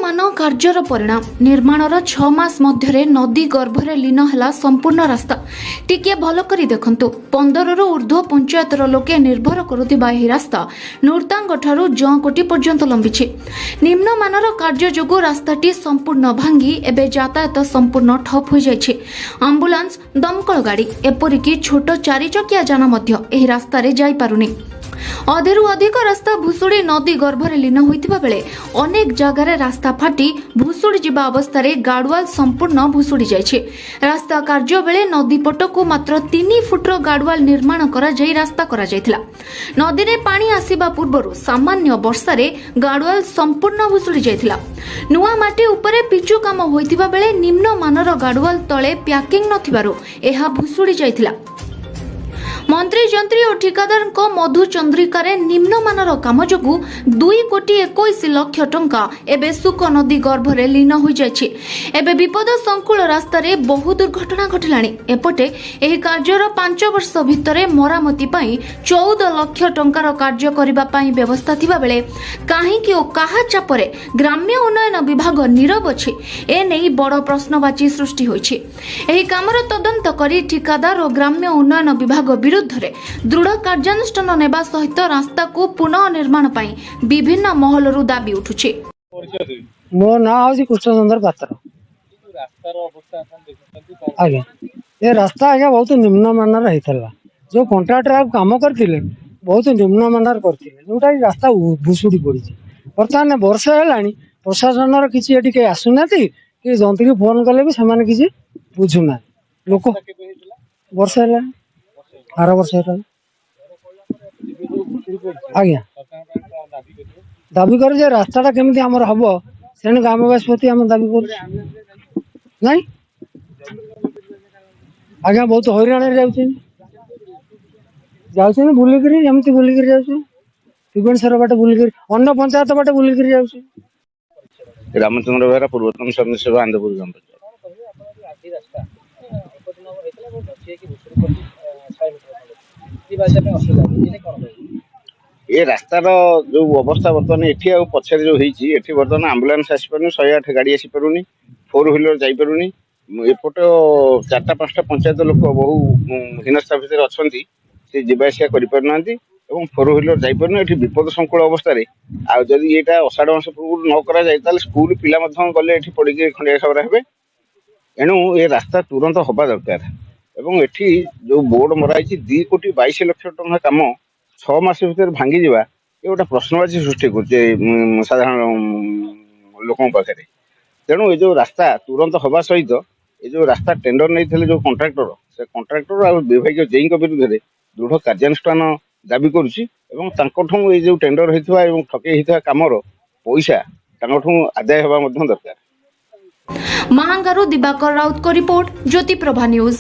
निम्नमान career परिणाम निर्माणर 6 मास मध्य नदी गर्भरे लीन है संपूर्ण रास्ता टिके भल करी देखंतु 15 रु ऊर्ध्व पंचायतर लोके निर्भर करुथिबा एही रास्ता नूरतांग ठारू जकोटी पर्यंत लंबिछि। निम्नमानर कार्य जोगु रास्ताटी संपूर्ण भांगी एबे यातायात संपूर्ण ठप हो जाइछि। आम्बुलांस दमकल गाड़ी एपरिकी छोट 4 चकिया जान मध्य एही रास्ता रे जाई पारुनी। अधेरु अधिक रास्ता भुसुड़ी नदी गर्भरे लीन होइतिबा बेले अनेक जगार रास्ता फाटी भुसुड़ी जिबा अवस्था रे गाडवाल संपूर्ण भुसुड़ी जाइछि। रास्ता कार्य बेले नदी पटकु मात्र 3 फुटर गाडवाल निर्माण करा जाई रास्ता करा जायतिला। नदी रे पानी आसीबा पूर्वरु सामान्य वर्षा रे गाडवाल संपूर्ण भुसुड़ी जायतिला। नुआ माटी उपरे पिचु काम होइतिबा बेले निम्न मानर गाडवाल तळे प्याकिंग नथिबारु एहा भुसुड़ी जायतिला। मंत्री जंत्री और ठिकादार मधु चंद्रिकार निम्नमानर काम जोगु 2,21,00,000 टंका एबे सुक नदी गर्भरे लीन हो जाइछि। एबे विपद संकुल रास्ता रे बहु दुर्घटना घटिलाणी। एपटे एही कार्यर 5 वर्ष भितरे मरामती पई 14 लाख टंकार कार्य करिबा पई व्यवस्था थिबा बेले काहेकि ओ काहा चापरे ग्राम्य उन्नयन विभाग नीरव अछि ए नै बड़ प्रश्नवाची सृष्टि होइछि। एही कामर तदंत करी ठिकादार और ग्राम्य उन्नयन विभाग विरुद्धरे दृढ़ कार्यानुष्ठान नेबा सहित रास्ता को पुनः निर्माण पाई विभिन्न महलरु दाबी उठुछि। मो ना हଉଛି कृष्णचंद्र पात्र। आगे ये रास्ता आगे बहुत निम्नमानर होइतला। जो कॉन्ट्रैक्टर काम करथिले बहुत निम्नमानर करथिले जोटा रास्ता भुसुड़ी पड़ी। वर्तमान वर्ष हेलानी प्रशासन किसी एटी के आसुनाती कि जंत्री फोन कले भी सेमाने किसी बुझुना लोक वर्ष हेलानी 12 वर्ष हेलानी। आज्ञा दाबी कर रास्ता केमी आम हम से ग्रामवासी प्रति आम दाबी कर आज्ञा बहुत हईराण जाऊँ बुलिकी बुलिकी जावणेश्वर बाटे बुलिकी अन्न पंचायत बाटे बुलिकी जा रामचंद्र बेहरा पूर्वतन सदस्य आंध्रपुर ग्राम ये रास्तार जो अवस्था बर्तमान एठी आ पछरे जो होईची एठी बर्तमान एम्बुलेंस आसी पारुनी 108 गाड़ी आसी पारुनी 4 व्हीलर जाई पारुनी एपट 4-5टा पंचायत लोक बहु हीनस्था भितर अछंती से जिबासिया करि पारनांती एवं 4 व्हीलर जाई पारुनी एठी विपद संकुल अवस्था रे आ जदी एटा अषाढ़ मास पूर्व न करा जाय ताले स्कूल पिला मध्यम गले एठी पड़ी के खंडिया खबर हेबे। एणु ये रास्ता तुरंत होबा दरकार एवं एठी जो बोर्ड मराई 2,22,00,000 टंका काम 6 मास भीतर भांगी जावा ये गोटे प्रश्नवाची सृष्टि कर साधारण लोकों पाखे। तेणु ये जो रास्ता तुरंत हवा सहित ये जो रास्ता टेंडर नहीं जो कंट्राक्टर से कंट्राक्टर और विभाग जेई विरुद्ध में दृढ़ कार्यानुष्ठान दाबी करुच्ची ये जो टेंडर होता ठकई होता कमर पैसा आदाय हवा दरकार। महांगारू दिवाकर राउत को रिपोर्ट ज्योति प्रभा न्यूज।